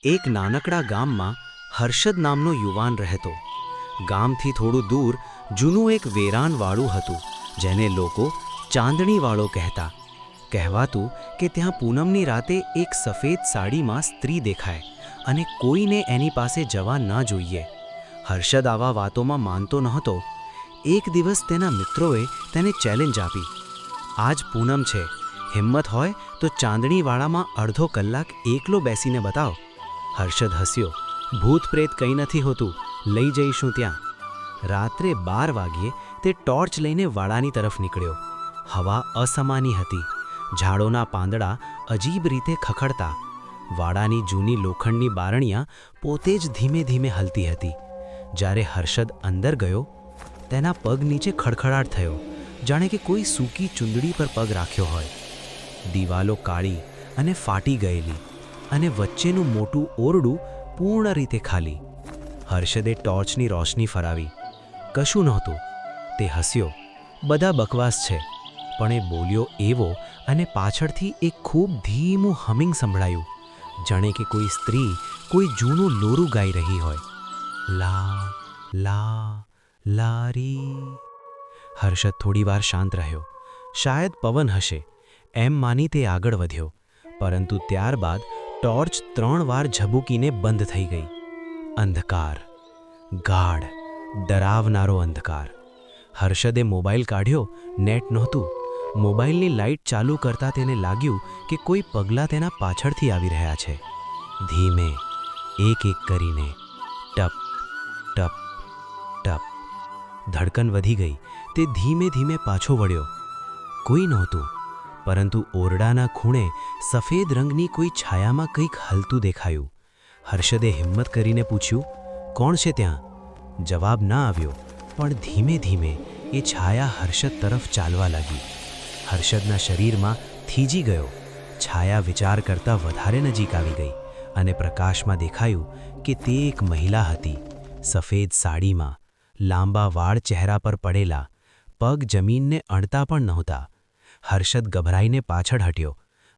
એક નાનકડા ગામમાં હર્ષદ નામનો યુવાન રહેતો. ગામથી થોડું દૂર જૂનું એક વેરાનવાળું હતું, જેને લોકો ચાંદણીવાળો કહેતા. કહેવાતું કે ત્યાં પૂનમની રાતે એક સફેદ સાડીમાં સ્ત્રી દેખાય અને કોઈને એની પાસે જવા ન જોઈએ. હર્ષદ આવા વાતોમાં માનતો નહોતો. એક દિવસ તેના મિત્રોએ તેને ચેલેન્જ આપી. આજ પૂનમ છે, હિંમત હોય તો ચાંદણીવાળામાં અડધો કલાક એકલો બેસીને બતાવ. હર્ષદ હસ્યો. ભૂત પ્રેત કંઈ નથી હોતું, લઈ જઈશું ત્યાં. રાત્રે 12 વાગ્યે તે ટોર્ચ લઈને વાડાની તરફ નીકળ્યો. હવા અસમાની હતી. ઝાડોના પાંદડા અજીબ રીતે ખખડતા. વાડાની જૂની લોખંડની બારણિયા પોતે જ ધીમે ધીમે હલતી હતી. જ્યારે હર્ષદ અંદર ગયો, તેના પગ નીચે ખડખડાટ થયો, જાણે કે કોઈ સૂકી ચૂંદડી પર પગ રાખ્યો હોય. દિવાલો કાળી અને ફાટી ગયેલી, અને વચ્ચેનું મોટું ઓરડું પૂર્ણ રીતે ખાલી. હર્ષદે ટોર્ચની રોશની ફરાવી. કશું નહોતું. તે હસ્યો. બધા બકવાસ છે. પણ એ બોલ્યો એવો, અને પાછળથી એક ખૂબ ધીમું હમિંગ સંભળાયું, જાણે કે કોઈ સ્ત્રી કોઈ જૂનું લોરું ગાઈ રહી હોય. લા લા લારી. હર્ષદ થોડીવાર શાંત રહ્યો. શાયદ પવન હશે એમ માની તે આગળ વધ્યો, પરંતુ ત્યારબાદ ટોર્ચ 3 વાર ઝબૂકીને બંધ થઈ ગઈ. અંધકાર, ગાઢ, ડરાવનારો અંધકાર. હર્ષદે મોબાઈલ કાઢ્યો. નેટ નહોતું. મોબાઈલની લાઇટ ચાલુ કરતાં તેને લાગ્યું કે કોઈ પગલાં તેના પાછળથી આવી રહ્યા છે. ધીમે, એક એક કરીને, ટપ ટપ ટપ. ધડકન વધી ગઈ. તે ધીમે ધીમે પાછો વળ્યો. કોઈ નહોતું, પરંતુ ઓરડાના ખૂણે સફેદ રંગની કોઈ છાયામાં કંઈક હલતું દેખાયું. હર્ષદે હિંમત કરીને પૂછ્યું, કોણ છે ત્યાં? જવાબ ના આવ્યો, પણ ધીમે ધીમે એ છાયા હર્ષદ તરફ ચાલવા લાગી. હર્ષદના શરીરમાં થીજી ગયો. છાયા વિચાર કરતાં વધારે નજીક આવી ગઈ, અને પ્રકાશમાં દેખાયું કે તે એક મહિલા હતી. સફેદ સાડીમાં, લાંબા વાળ ચહેરા પર પડેલા, પગ જમીનને અડતા પણ નહોતા. હર્ષદ ગભરાઈને પાછળ હટ્યો.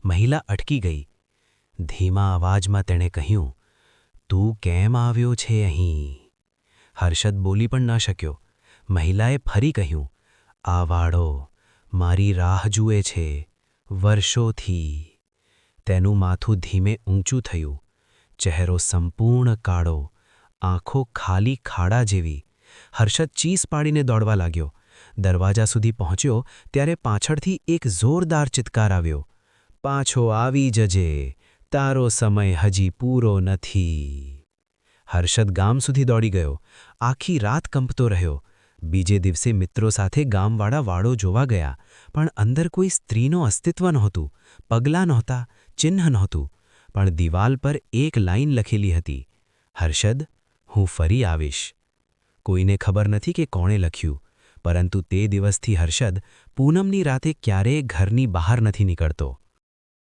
મહિલા અટકી ગઈ. ધીમા અવાજમાં તેણે કહ્યું, તું કેમ આવ્યો છે અહીં? હર્ષદ બોલી પણ ન શક્યો. મહિલાએ ફરી કહ્યું, આ વાડો મારી રાહ જુએ છે, વર્ષોથી. તેનું માથું ધીમે ઊંચું થયું. ચહેરો સંપૂર્ણ કાળો, આંખો ખાલી ખાડા જેવી. હર્ષદ ચીસ પાડીને દોડવા લાગ્યો. દરવાજા સુધી પહોંચ્યો ત્યારે પાછળથી એક જોરદાર ચિત્કાર આવ્યો, પાછો આવી જજે, તારો સમય હજી પૂરો નથી. હર્ષદ ગામ સુધી દોડી ગયો. આખી રાત કંપતો રહ્યો. બીજે દિવસે મિત્રો સાથે ગામવાળા વાડો જોવા ગયા, પણ અંદર કોઈ સ્ત્રીનું અસ્તિત્વ નહોતું. પગલાં નહોતા, ચિહ્ન નહોતું, પણ દિવાલ પર એક લાઈન લખેલી હતી, હર્ષદ, હું ફરી આવીશ. કોઈને ખબર નથી કે કોણે લખ્યું, પરંતુ તે દિવસથી હર્ષદ પૂનમની રાતે ક્યારેય ઘરની બહાર નથી નીકળતો.